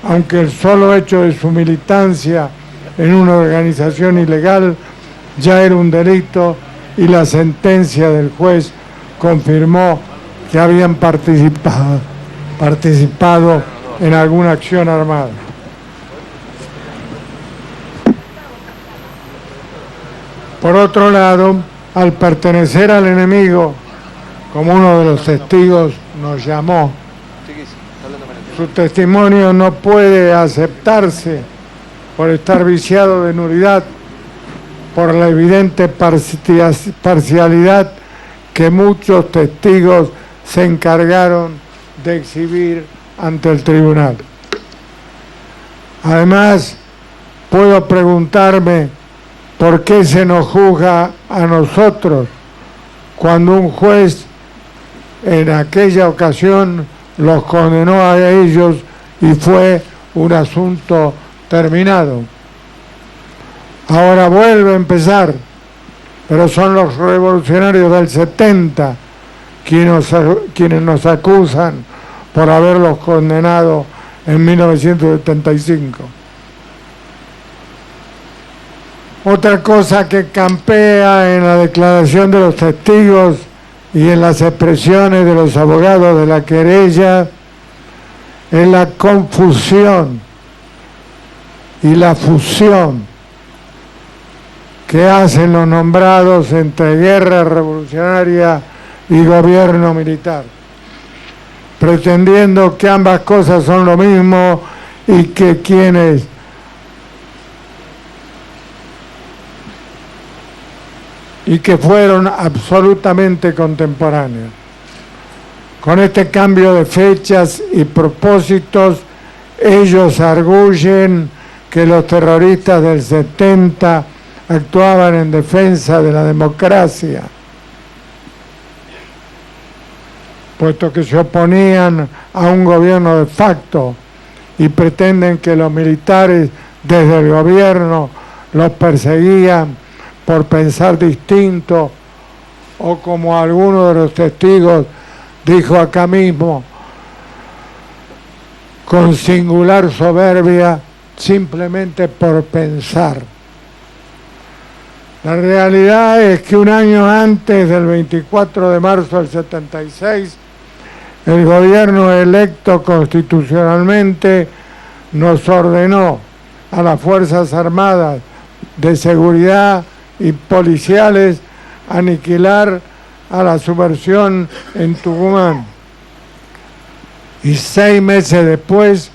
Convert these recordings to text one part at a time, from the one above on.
aunque el solo hecho de su militancia en una organización ilegal ya era un delito y la sentencia del juez confirmó que habían participado en alguna acción armada. Por otro lado, al pertenecer al enemigo, como uno de los testigos nos llamó, su testimonio no puede aceptarse por estar viciado de nulidad, por la evidente parcialidad que muchos testigos se encargaron de exhibir ante el tribunal. Además, puedo preguntarme por qué se nos juzga a nosotros cuando un juez en aquella ocasión los condenó a ellos y fue un asunto terminado. Ahora vuelve a empezar, pero son los revolucionarios del 70 quienes nos acusan por haberlos condenado en 1975. Otra cosa que campea en la declaración de los testigos y en las expresiones de los abogados de la querella es la confusión y la fusión que hacen los nombrados entre guerra revolucionaria y gobierno militar, pretendiendo que ambas cosas son lo mismo y que quienes fueron absolutamente contemporáneos. Con este cambio de fechas y propósitos, ellos arguyen que los terroristas del 70 actuaban en defensa de la democracia, puesto que se oponían a un gobierno de facto y pretenden que los militares desde el gobierno los perseguían por pensar distinto, o como alguno de los testigos dijo acá mismo, con singular soberbia, simplemente por pensar. La realidad es que un año antes del 24 de marzo del 76, el gobierno electo constitucionalmente nos ordenó a las Fuerzas Armadas de Seguridad y policiales aniquilar a la subversión en Tucumán. Y 6 meses después,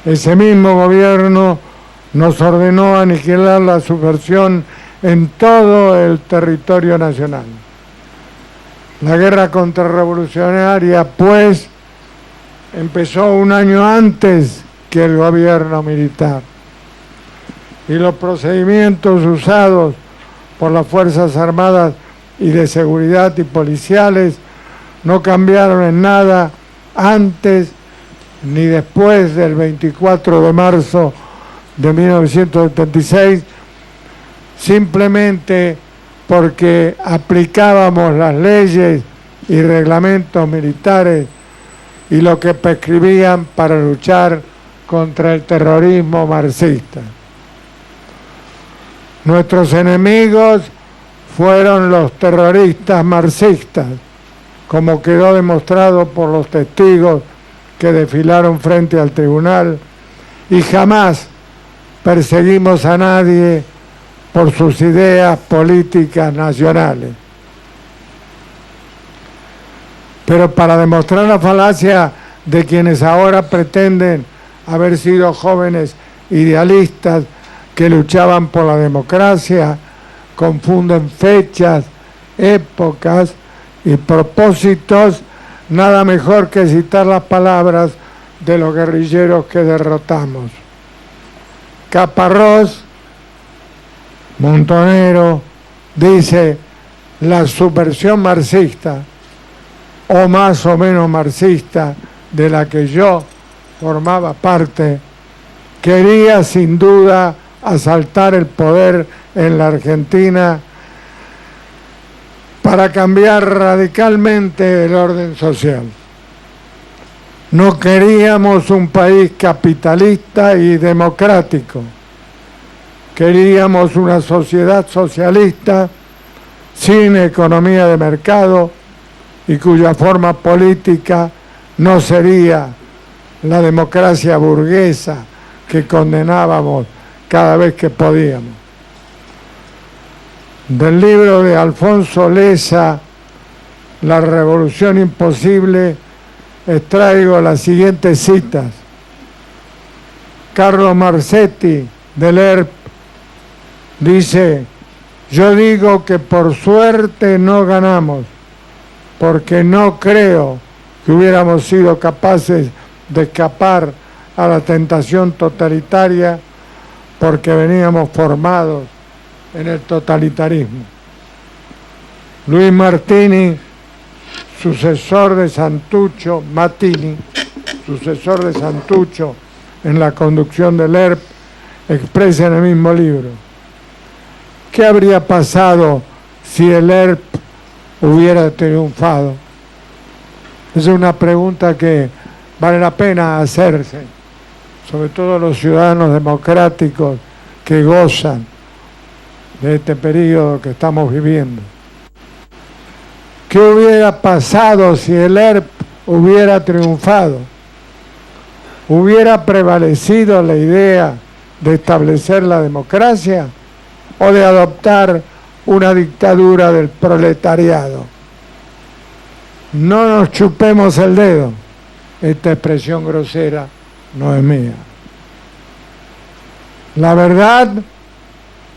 ese mismo gobierno nos ordenó aniquilar la subversión en todo el territorio nacional. La guerra contrarrevolucionaria, pues, empezó un año antes que el gobierno militar. Y los procedimientos usados por las Fuerzas Armadas y de Seguridad y policiales no cambiaron en nada antes ni después del 24 de marzo de 1976, simplemente porque aplicábamos las leyes y reglamentos militares y lo que prescribían para luchar contra el terrorismo marxista. Nuestros enemigos fueron los terroristas marxistas, como quedó demostrado por los testigos que desfilaron frente al tribunal, y jamás perseguimos a nadie por sus ideas políticas nacionales. Pero para demostrar la falacia de quienes ahora pretenden haber sido jóvenes idealistas que luchaban por la democracia, confunden fechas, épocas y propósitos, nada mejor que citar las palabras de los guerrilleros que derrotamos. Caparrós, Montonero, dice: la subversión marxista, o más o menos marxista, de la que yo formaba parte, quería sin duda asaltar el poder en la Argentina para cambiar radicalmente el orden social. No queríamos un país capitalista y democrático. Queríamos una sociedad socialista sin economía de mercado y cuya forma política no sería la democracia burguesa que condenábamos cada vez que podíamos. Del libro de Alfonso Lessa, La Revolución Imposible, extraigo las siguientes citas. Carlo Marsetti, del ERP, dice: yo digo que por suerte no ganamos, porque no creo que hubiéramos sido capaces de escapar a la tentación totalitaria, porque veníamos formados en el totalitarismo. Luis Martini, sucesor de Santuccio, Mattini, sucesor de Santuccio en la conducción del ERP, expresa en el mismo libro: ¿qué habría pasado si el ERP hubiera triunfado? Es una pregunta que vale la pena hacerse, sobre todo los ciudadanos democráticos que gozan de este periodo que estamos viviendo. ¿Qué hubiera pasado si el ERP hubiera triunfado? ¿Hubiera prevalecido la idea de establecer la democracia o de adoptar una dictadura del proletariado? No nos chupemos el dedo. Esta expresión grosera no es mía. La verdad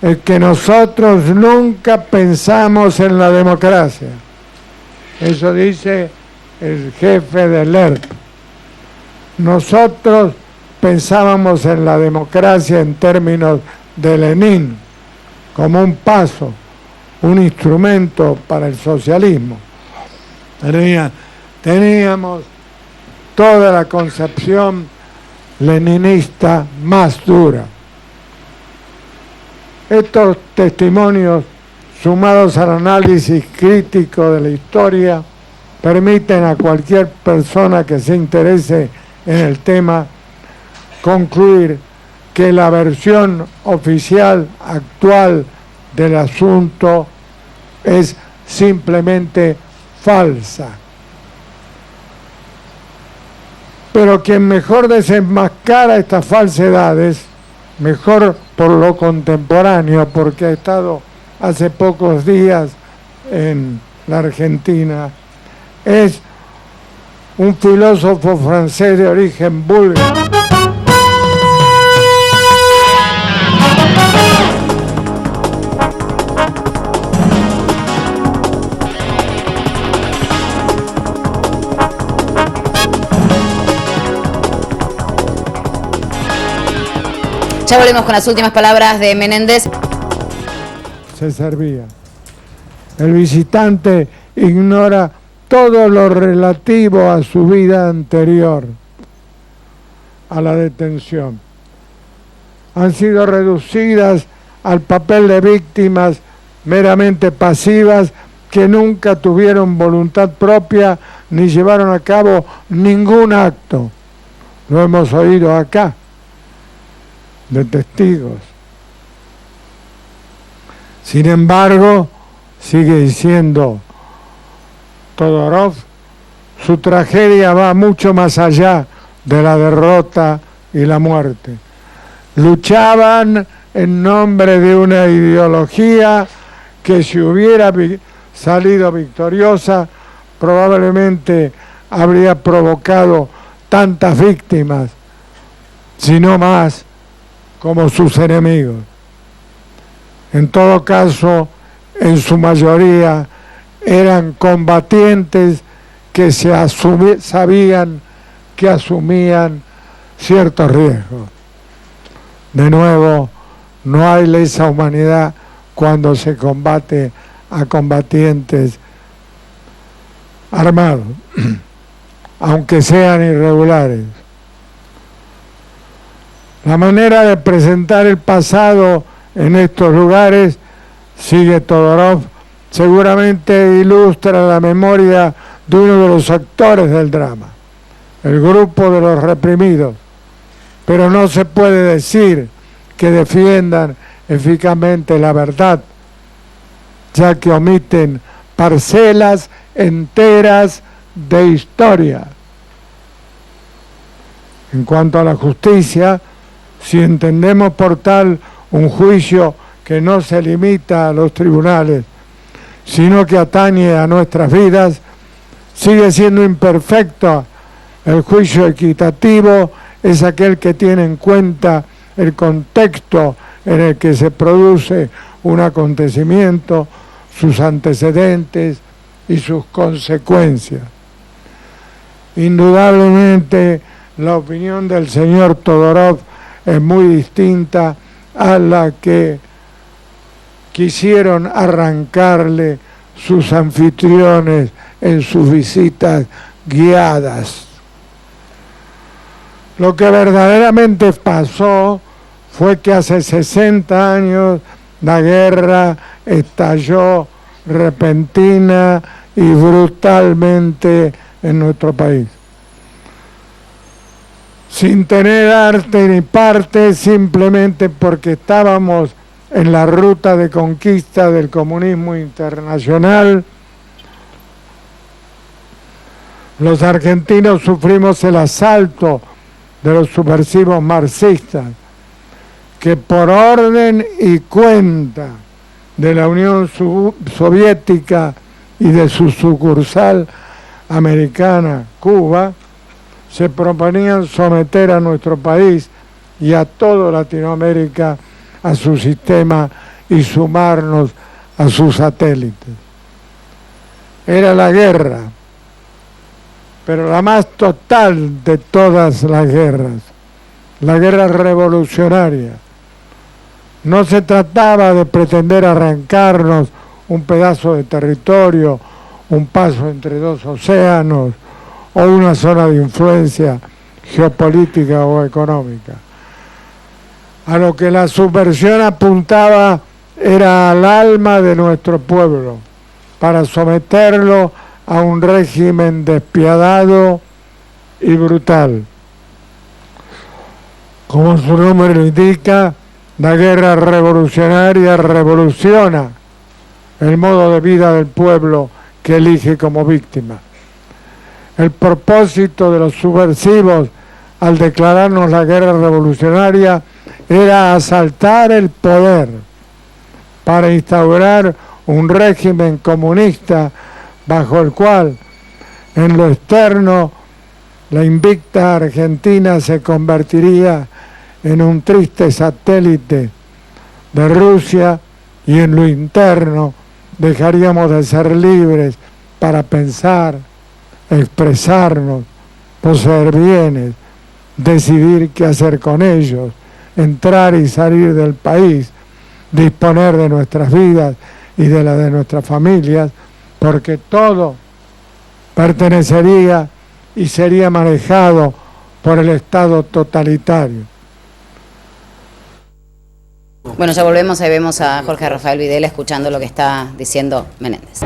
es que nosotros nunca pensamos en la democracia. Eso dice el jefe del ERP. Nosotros pensábamos en la democracia en términos de Lenin, como un paso, un instrumento para el socialismo. Teníamos toda la concepción leninista más dura. Estos testimonios, sumados al análisis crítico de la historia, permiten a cualquier persona que se interese en el tema concluir que la versión oficial actual del asunto es simplemente falsa. Pero quien mejor desenmascara estas falsedades, mejor por lo contemporáneo, porque ha estado hace pocos días en la Argentina, es un filósofo francés de origen búlgaro. Ya volvemos con las últimas palabras de Menéndez. Se servía. El visitante ignora todo lo relativo a su vida anterior a la detención. Han sido reducidas al papel de víctimas meramente pasivas que nunca tuvieron voluntad propia ni llevaron a cabo ningún acto. Lo hemos oído acá, de testigos. Sin embargo, sigue diciendo Todorov, su tragedia va mucho más allá de la derrota y la muerte. Luchaban en nombre de una ideología que, si hubiera salido victoriosa, probablemente habría provocado tantas víctimas, si no más, como sus enemigos. En todo caso, en su mayoría eran combatientes que sabían que asumían ciertos riesgos. De nuevo, no hay lesa humanidad cuando se combate a combatientes armados, aunque sean irregulares. La manera de presentar el pasado en estos lugares, sigue Todorov, seguramente ilustra la memoria de uno de los actores del drama, el grupo de los reprimidos, pero no se puede decir que defiendan eficazmente la verdad, ya que omiten parcelas enteras de historia. En cuanto a la justicia, si entendemos por tal un juicio que no se limita a los tribunales, sino que atañe a nuestras vidas, sigue siendo imperfecto. El juicio equitativo es aquel que tiene en cuenta el contexto en el que se produce un acontecimiento, sus antecedentes y sus consecuencias. Indudablemente, la opinión del señor Todorov es muy distinta a la que quisieron arrancarle sus anfitriones en sus visitas guiadas. Lo que verdaderamente pasó fue que hace 60 años la guerra estalló repentina y brutalmente en nuestro país. Sin tener arte ni parte, simplemente porque estábamos en la ruta de conquista del comunismo internacional, los argentinos sufrimos el asalto de los subversivos marxistas, que por orden y cuenta de la Unión Soviética y de su sucursal americana, Cuba, se proponían someter a nuestro país y a toda Latinoamérica a su sistema y sumarnos a sus satélites. Era la guerra, pero la más total de todas las guerras, la guerra revolucionaria. No se trataba de pretender arrancarnos un pedazo de territorio, un paso entre dos océanos o una zona de influencia geopolítica o económica. A lo que la subversión apuntaba era al alma de nuestro pueblo, para someterlo a un régimen despiadado y brutal. Como su nombre lo indica, la guerra revolucionaria revoluciona el modo de vida del pueblo que elige como víctima. El propósito de los subversivos al declararnos la guerra revolucionaria era asaltar el poder para instaurar un régimen comunista bajo el cual, en lo externo, la invicta Argentina se convertiría en un triste satélite de Rusia y en lo interno dejaríamos de ser libres para pensar, expresarnos, poseer bienes, decidir qué hacer con ellos, entrar y salir del país, disponer de nuestras vidas y de la de nuestras familias, porque todo pertenecería y sería manejado por el Estado totalitario. Bueno, ya volvemos, ahí vemos a Jorge Rafael Videla escuchando lo que está diciendo Menéndez.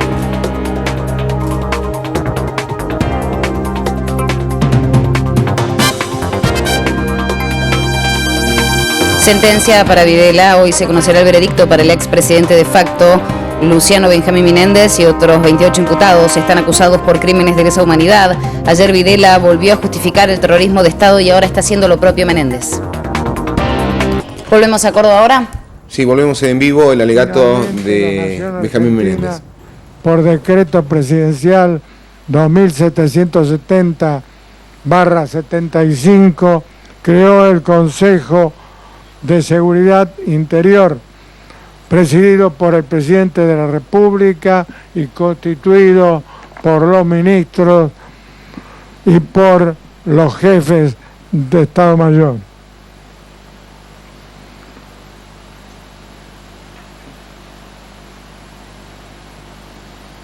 Sentencia para Videla. Hoy se conocerá el veredicto para el expresidente de facto, Luciano Benjamín Menéndez, y otros 28 imputados están acusados por crímenes de lesa humanidad. Ayer Videla volvió a justificar el terrorismo de Estado y ahora está haciendo lo propio Menéndez. ¿Volvemos a Córdoba ahora? Sí, volvemos en vivo, el alegato de Benjamín Menéndez. Por decreto presidencial 2770/75, creó el Consejo de Seguridad Interior, presidido por el presidente de la República y constituido por los ministros y por los jefes de Estado Mayor.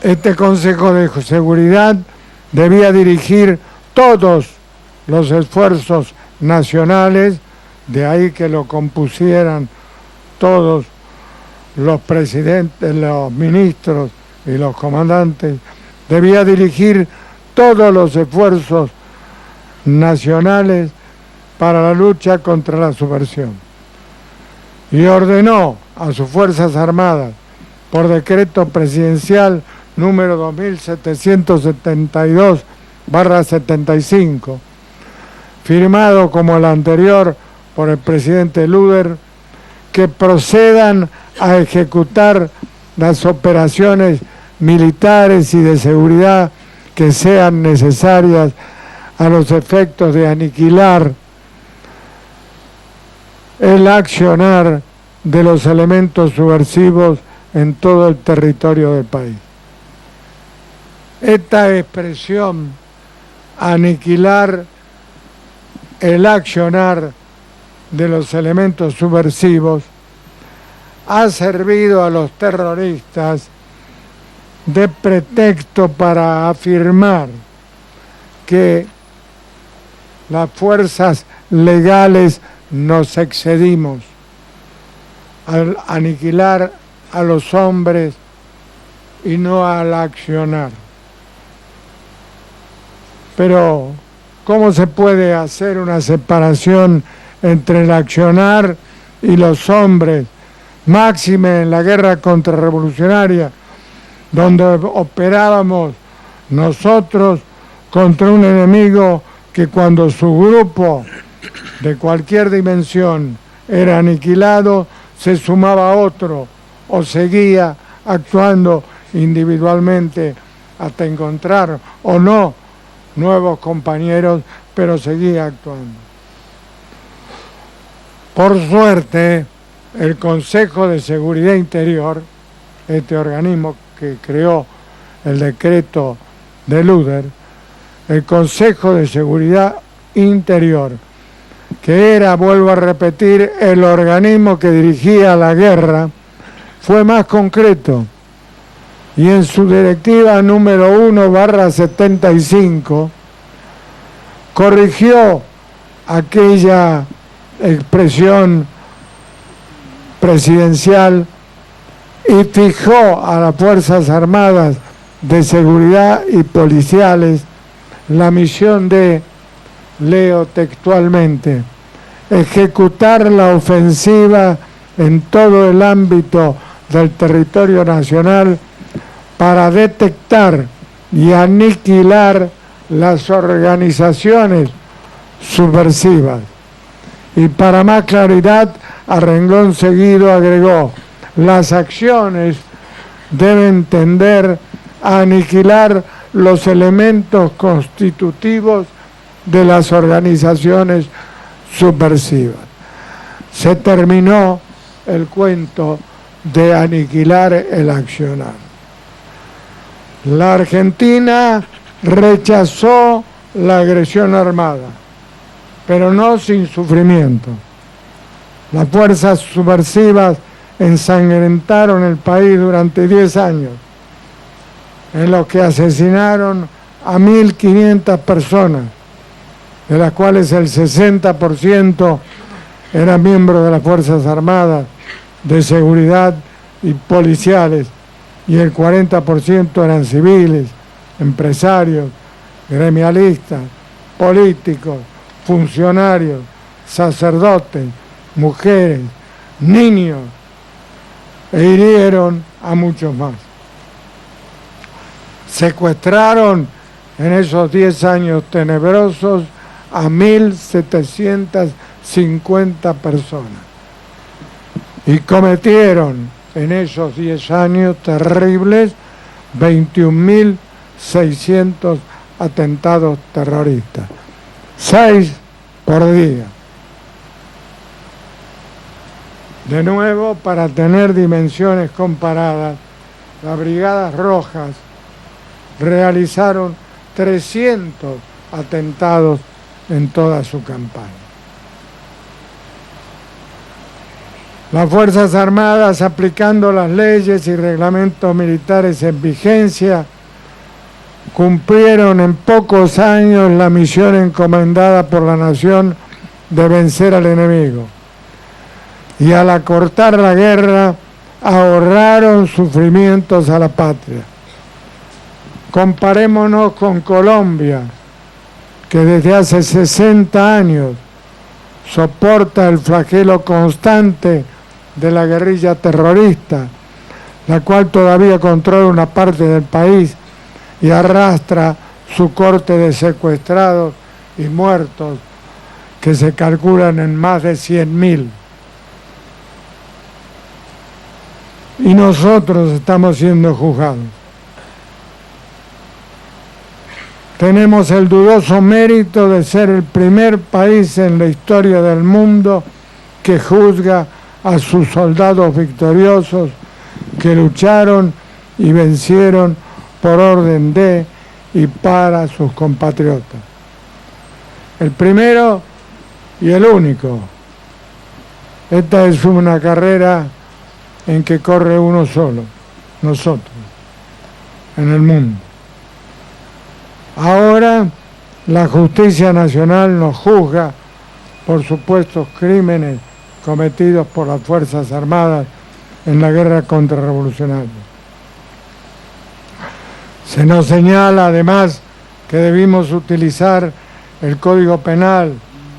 Este Consejo de Seguridad debía dirigir todos los esfuerzos nacionales, de ahí que lo compusieran todos los presidentes, los ministros y los comandantes, debía dirigir todos los esfuerzos nacionales para la lucha contra la subversión. Y ordenó a sus Fuerzas Armadas, por decreto presidencial número 2772/75, firmado como el anterior por el presidente Luder, que procedan a ejecutar las operaciones militares y de seguridad que sean necesarias a los efectos de aniquilar el accionar de los elementos subversivos en todo el territorio del país. Esta expresión, aniquilar el accionar de los elementos subversivos, ha servido a los terroristas de pretexto para afirmar que las fuerzas legales nos excedimos al aniquilar a los hombres y no al accionar. Pero, ¿cómo se puede hacer una separación entre el accionar y los hombres? Máxime en la guerra contrarrevolucionaria, donde operábamos nosotros contra un enemigo que cuando su grupo de cualquier dimensión era aniquilado, se sumaba otro o seguía actuando individualmente hasta encontrar o no nuevos compañeros, pero seguía actuando. Por suerte, el Consejo de Seguridad Interior, este organismo que creó el decreto de Luder, el Consejo de Seguridad Interior, que era, vuelvo a repetir, el organismo que dirigía la guerra, fue más concreto y en su directiva número 1/75 corrigió aquella expresión presidencial y fijó a las Fuerzas Armadas de Seguridad y policiales la misión de, leo textualmente, ejecutar la ofensiva en todo el ámbito del territorio nacional para detectar y aniquilar las organizaciones subversivas. Y para más claridad, a renglón seguido agregó, las acciones deben tender a aniquilar los elementos constitutivos de las organizaciones subversivas. Se terminó el cuento de aniquilar el accionar. La Argentina rechazó la agresión armada, pero no sin sufrimiento. Las fuerzas subversivas ensangrentaron el país durante 10 años, en los que asesinaron a 1.500 personas, de las cuales el 60% eran miembros de las Fuerzas Armadas, de seguridad y policiales, y el 40% eran civiles, empresarios, gremialistas, políticos, funcionarios, sacerdotes, mujeres, niños, e hirieron a muchos más. Secuestraron en esos 10 años tenebrosos a 1.750 personas y cometieron en esos 10 años terribles 21.600 atentados terroristas, 6 por día. De nuevo, para tener dimensiones comparadas, las Brigadas Rojas realizaron 300 atentados en toda su campaña. Las Fuerzas Armadas, aplicando las leyes y reglamentos militares en vigencia, cumplieron en pocos años la misión encomendada por la nación de vencer al enemigo. Y al acortar la guerra, ahorraron sufrimientos a la patria. Comparémonos con Colombia, que desde hace 60 años soporta el flagelo constante de la guerrilla terrorista, la cual todavía controla una parte del país y arrastra su corte de secuestrados y muertos que se calculan en más de 100.000. Y nosotros estamos siendo juzgados. Tenemos el dudoso mérito de ser el primer país en la historia del mundo que juzga a sus soldados victoriosos que lucharon y vencieron por orden de y para sus compatriotas. El primero y el único. Esta es una carrera en que corre uno solo, nosotros, en el mundo. Ahora la justicia nacional nos juzga por supuestos crímenes cometidos por las Fuerzas Armadas en la guerra contrarrevolucionaria. Se nos señala además que debimos utilizar el Código Penal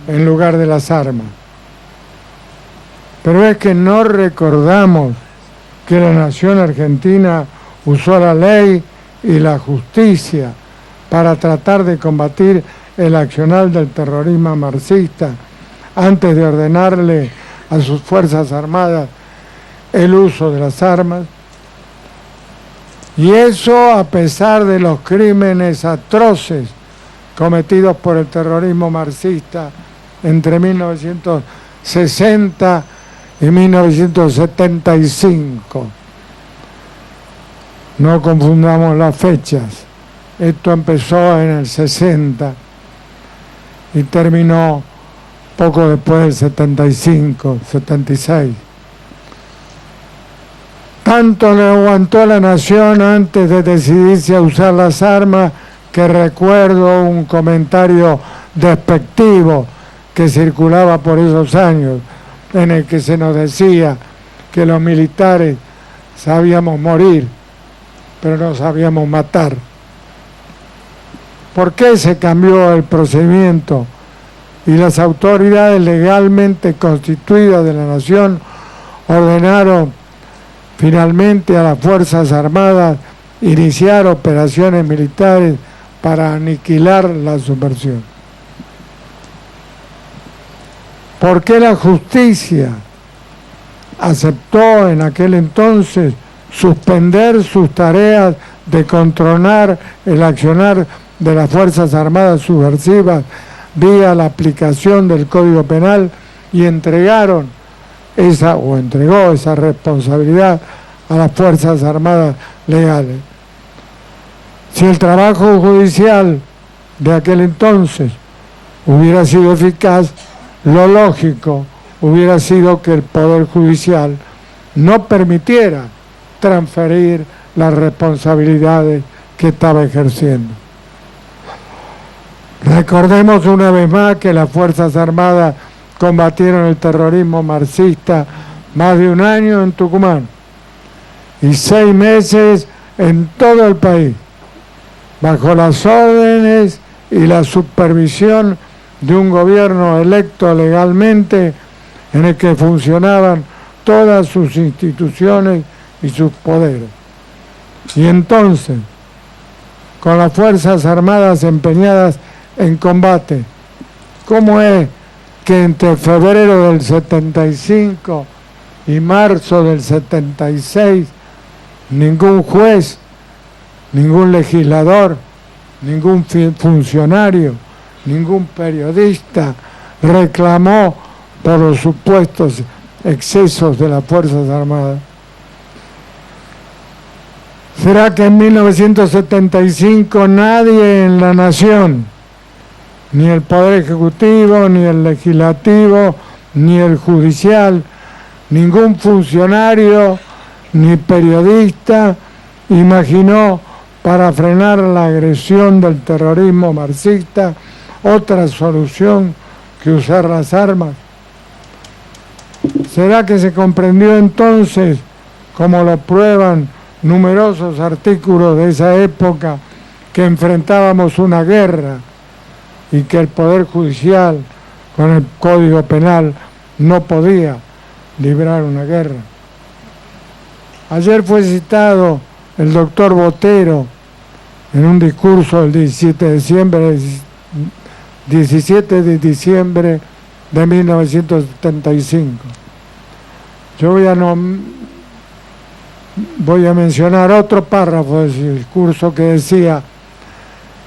en lugar de las armas. Pero es que no recordamos que la nación argentina usó la ley y la justicia para tratar de combatir el accionar del terrorismo marxista antes de ordenarle a sus Fuerzas Armadas el uso de las armas. Y eso a pesar de los crímenes atroces cometidos por el terrorismo marxista entre 1960 y 1975. No confundamos las fechas. Esto empezó en el 60 y terminó poco después del 75, 76. Tanto le aguantó a la nación antes de decidirse a usar las armas que recuerdo un comentario despectivo que circulaba por esos años en el que se nos decía que los militares sabíamos morir, pero no sabíamos matar. ¿Por qué se cambió el procedimiento? Y las autoridades legalmente constituidas de la nación ordenaron finalmente a las Fuerzas Armadas iniciar operaciones militares para aniquilar la subversión. ¿Por qué la justicia aceptó en aquel entonces suspender sus tareas de controlar el accionar de las Fuerzas Armadas subversivas vía la aplicación del Código Penal y entregó esa responsabilidad a las Fuerzas Armadas legales? Si el trabajo judicial de aquel entonces hubiera sido eficaz, lo lógico hubiera sido que el Poder Judicial no permitiera transferir las responsabilidades que estaba ejerciendo. Recordemos una vez más que las Fuerzas Armadas combatieron el terrorismo marxista más de un año en Tucumán y 6 meses en todo el país, bajo las órdenes y la supervisión de un gobierno electo legalmente en el que funcionaban todas sus instituciones y sus poderes. Y entonces, con las Fuerzas Armadas empeñadas en combate, ¿cómo es que entre febrero del 75 y marzo del 76 ningún juez, ningún legislador, ningún funcionario, ningún periodista reclamó por los supuestos excesos de las Fuerzas Armadas? ¿Será que en 1975 nadie en la nación, ni el Poder Ejecutivo, ni el Legislativo, ni el Judicial, ningún funcionario, ni periodista, imaginó para frenar la agresión del terrorismo marxista otra solución que usar las armas? ¿Será que se comprendió entonces, como lo prueban numerosos artículos de esa época, que enfrentábamos una guerra y que el Poder Judicial con el Código Penal no podía librar una guerra. Ayer fue citado el doctor Botero en un discurso del 17 de diciembre de 1975. Yo voy a mencionar otro párrafo de ese discurso que decía: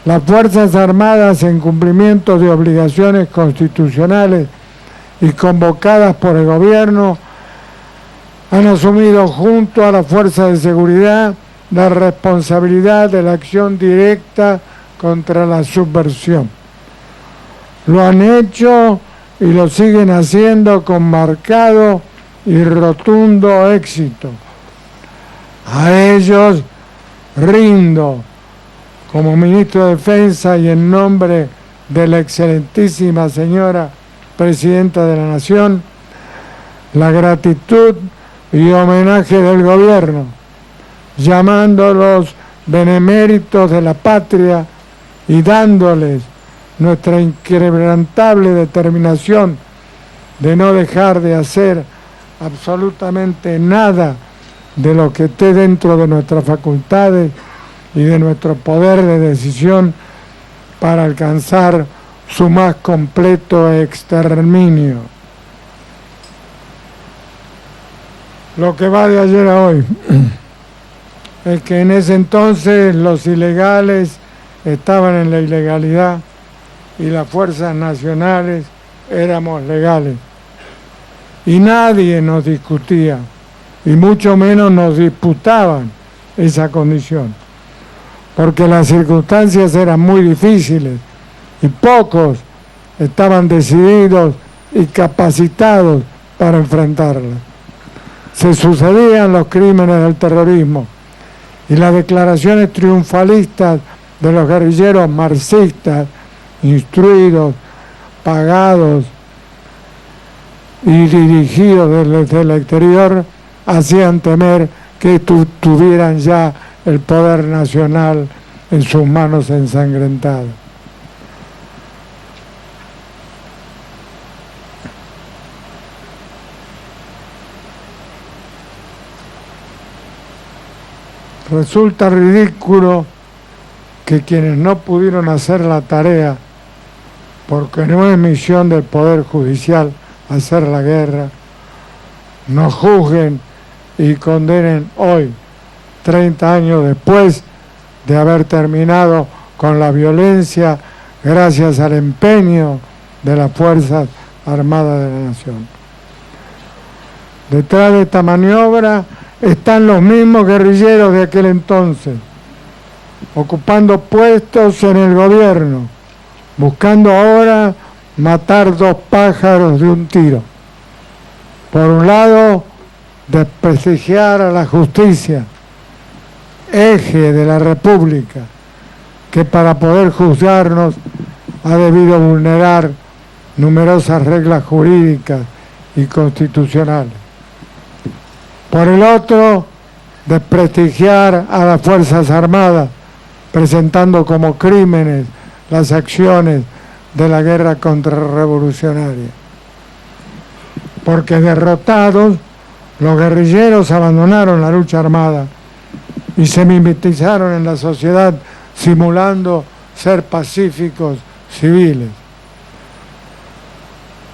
las Fuerzas Armadas, en cumplimiento de obligaciones constitucionales y convocadas por el gobierno, han asumido junto a las fuerzas de seguridad la responsabilidad de la acción directa contra la subversión. Lo han hecho y lo siguen haciendo con marcado y rotundo éxito. A ellos rindo, como ministro de Defensa y en nombre de la excelentísima señora Presidenta de la Nación, la gratitud y homenaje del gobierno, llamándolos beneméritos de la patria y dándoles nuestra inquebrantable determinación de no dejar de hacer absolutamente nada de lo que esté dentro de nuestras facultades y de nuestro poder de decisión para alcanzar su más completo exterminio. Lo que va de ayer a hoy es que en ese entonces los ilegales estaban en la ilegalidad y las fuerzas nacionales éramos legales. Y nadie nos discutía, y mucho menos nos disputaban esa condición, porque las circunstancias eran muy difíciles y pocos estaban decididos y capacitados para enfrentarlas. Se sucedían los crímenes del terrorismo y las declaraciones triunfalistas de los guerrilleros marxistas, instruidos, pagados y dirigidos desde el exterior, hacían temer que tuvieran ya el poder nacional en sus manos ensangrentadas. Resulta ridículo que quienes no pudieron hacer la tarea, porque no es misión del Poder Judicial hacer la guerra, nos juzguen y condenen hoy, 30 años después de haber terminado con la violencia gracias al empeño de las Fuerzas Armadas de la Nación. Detrás de esta maniobra están los mismos guerrilleros de aquel entonces, ocupando puestos en el gobierno, buscando ahora matar dos pájaros de un tiro. Por un lado, desprestigiar a la justicia, eje de la República, que para poder juzgarnos ha debido vulnerar numerosas reglas jurídicas y constitucionales. Por el otro, desprestigiar a las Fuerzas Armadas, presentando como crímenes las acciones de la guerra contrarrevolucionaria. Porque derrotados, los guerrilleros abandonaron la lucha armada y se mimetizaron en la sociedad simulando ser pacíficos civiles.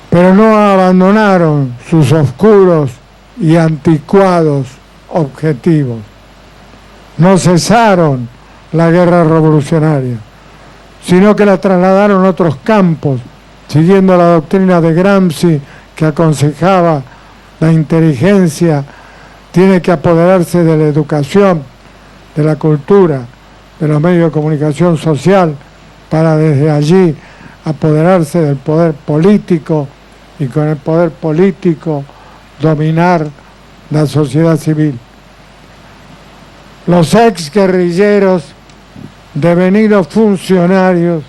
Pero no abandonaron sus oscuros y anticuados objetivos. No cesaron la guerra revolucionaria, sino que la trasladaron a otros campos, siguiendo la doctrina de Gramsci que aconsejaba la inteligencia tiene que apoderarse de la educación, de la cultura, de los medios de comunicación social, para desde allí apoderarse del poder político y con el poder político dominar la sociedad civil. Los ex guerrilleros, devenidos funcionarios,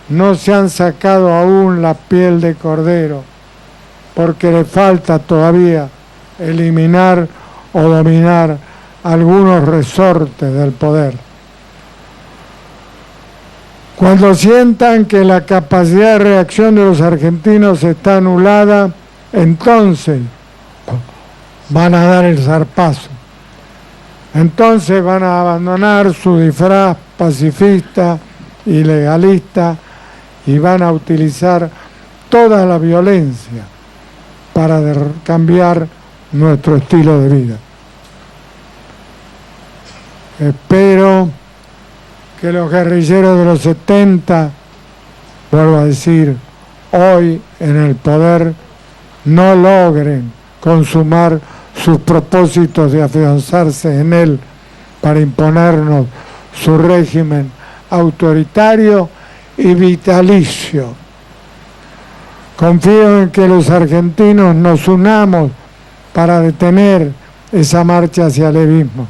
no se han sacado aún la piel de cordero, porque le falta todavía eliminar o dominar algunos resortes del poder. Cuando sientan que la capacidad de reacción de los argentinos está anulada, entonces van a dar el zarpazo. Entonces van a abandonar su disfraz pacifista y legalista y van a utilizar toda la violencia para cambiar nuestro estilo de vida. Espero que los guerrilleros de los 70, vuelvo a decir, hoy en el poder, no logren consumar sus propósitos de afianzarse en él para imponernos su régimen autoritario y vitalicio. Confío en que los argentinos nos unamos para detener esa marcha hacia el levismo.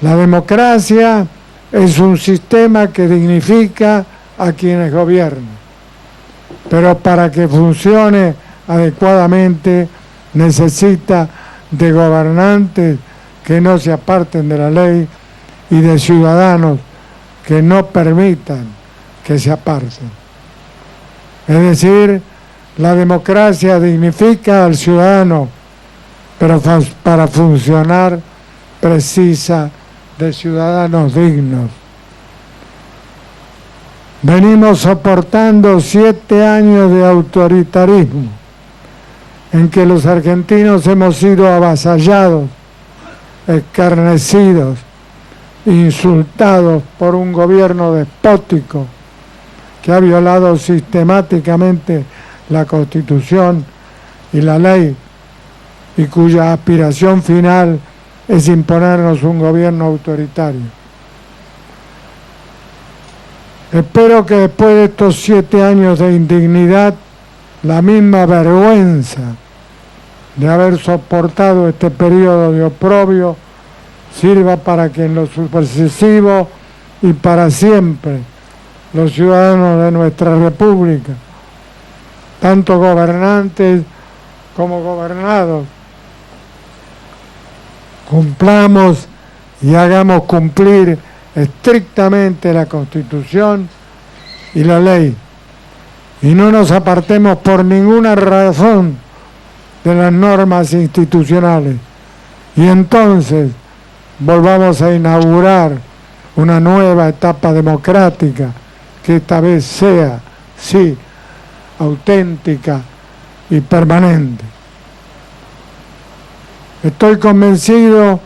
La democracia es un sistema que dignifica a quienes gobiernan, pero para que funcione adecuadamente necesita de gobernantes que no se aparten de la ley y de ciudadanos que no permitan que se aparten. Es decir, la democracia dignifica al ciudadano, pero para funcionar precisa de ciudadanos dignos. Venimos soportando 7 años de autoritarismo, en que los argentinos hemos sido avasallados, escarnecidos, insultados por un gobierno despótico que ha violado sistemáticamente la Constitución y la ley y cuya aspiración final es imponernos un gobierno autoritario. Espero que después de estos 7 años de indignidad, la misma vergüenza de haber soportado este periodo de oprobio sirva para que en lo sucesivo y para siempre los ciudadanos de nuestra república, tanto gobernantes como gobernados, cumplamos y hagamos cumplir estrictamente la Constitución y la ley, y no nos apartemos por ninguna razón de las normas institucionales, y entonces volvamos a inaugurar una nueva etapa democrática que esta vez sea, sí, auténtica y permanente. Estoy convencido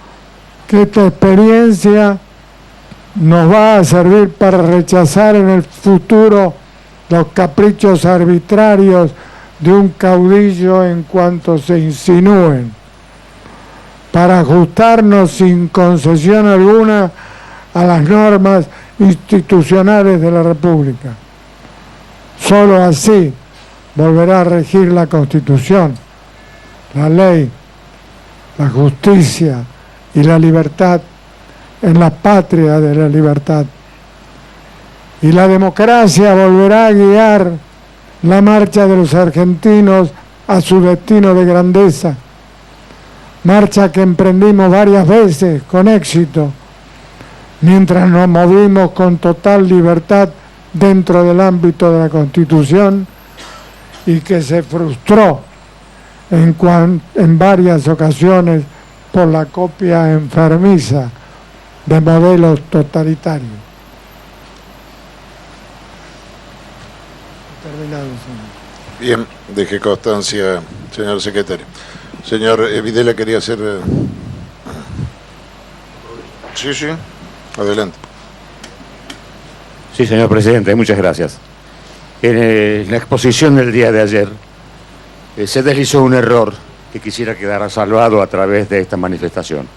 que esta experiencia nos va a servir para rechazar en el futuro los caprichos arbitrarios de un caudillo en cuanto se insinúen, para ajustarnos sin concesión alguna a las normas institucionales de la República. Solo así volverá a regir la Constitución, la ley, la justicia y la libertad en la patria de la libertad. Y la democracia volverá a guiar la marcha de los argentinos a su destino de grandeza, marcha que emprendimos varias veces con éxito, mientras nos movimos con total libertad dentro del ámbito de la Constitución y que se frustró en varias ocasiones por la copia enfermiza de modelos totalitarios. Terminado, señor. Bien, deje constancia, señor secretario. Señor Videla quería hacer... Sí, adelante. Sí, señor presidente, muchas gracias. En la exposición del día de ayer se deslizó un error que quisiera quedar salvado a través de esta manifestación.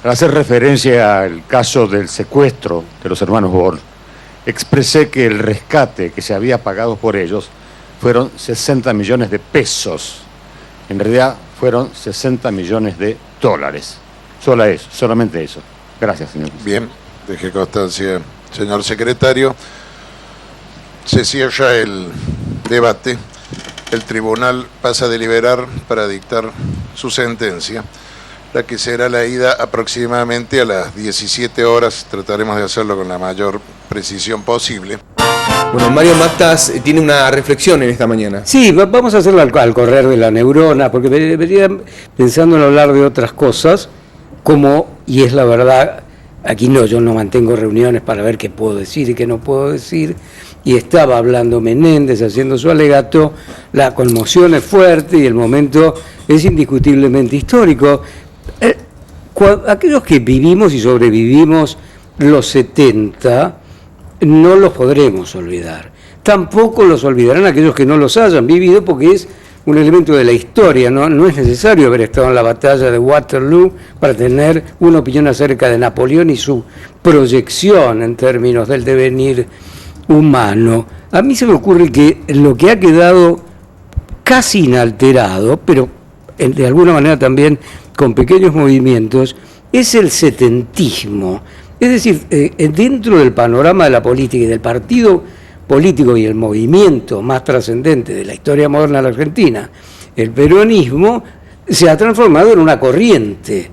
Al hacer referencia al caso del secuestro de los hermanos Born, expresé que el rescate que se había pagado por ellos fueron 60 millones de pesos. En realidad fueron 60 millones de dólares. Solamente eso. Gracias, señor. Bien, deje constancia, señor secretario. Se cierra el debate. El tribunal pasa a deliberar para dictar su sentencia, la que será leída aproximadamente a las 17 horas. Trataremos de hacerlo con la mayor precisión posible. Bueno, Mario Matas tiene una reflexión en esta mañana. Sí, vamos a hacerlo al correr de la neurona, porque venía pensando en hablar de otras cosas, como, y es la verdad, aquí no, yo no mantengo reuniones para ver qué puedo decir y qué no puedo decir, y estaba hablando Menéndez haciendo su alegato, la conmoción es fuerte y el momento es indiscutiblemente histórico. Aquellos que vivimos y sobrevivimos los 70, no los podremos olvidar. Tampoco los olvidarán aquellos que no los hayan vivido, porque es un elemento de la historia, no es necesario haber estado en la batalla de Waterloo para tener una opinión acerca de Napoleón y su proyección en términos del devenir humano. A mí se me ocurre que lo que ha quedado casi inalterado, pero de alguna manera también con pequeños movimientos, es el setentismo. Es decir, dentro del panorama de la política y del partido político y el movimiento más trascendente de la historia moderna de la Argentina, el peronismo se ha transformado en una corriente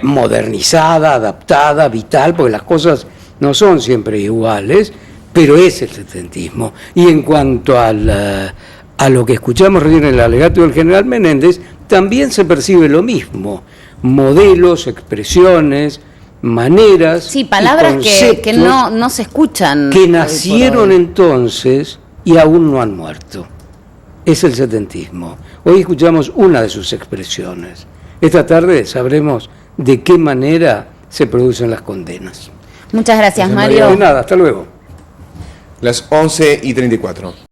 modernizada, adaptada, vital, porque las cosas no son siempre iguales, pero es el setentismo. Y en cuanto a lo que escuchamos recién en el alegato del general Menéndez, también se percibe lo mismo, modelos, expresiones, maneras, sí, palabras que no se escuchan, que nacieron entonces y aún no han muerto. Es el setentismo. Hoy escuchamos una de sus expresiones. Esta tarde sabremos de qué manera se producen las condenas. Muchas gracias, Mario. De nada, hasta luego. Las 11:34.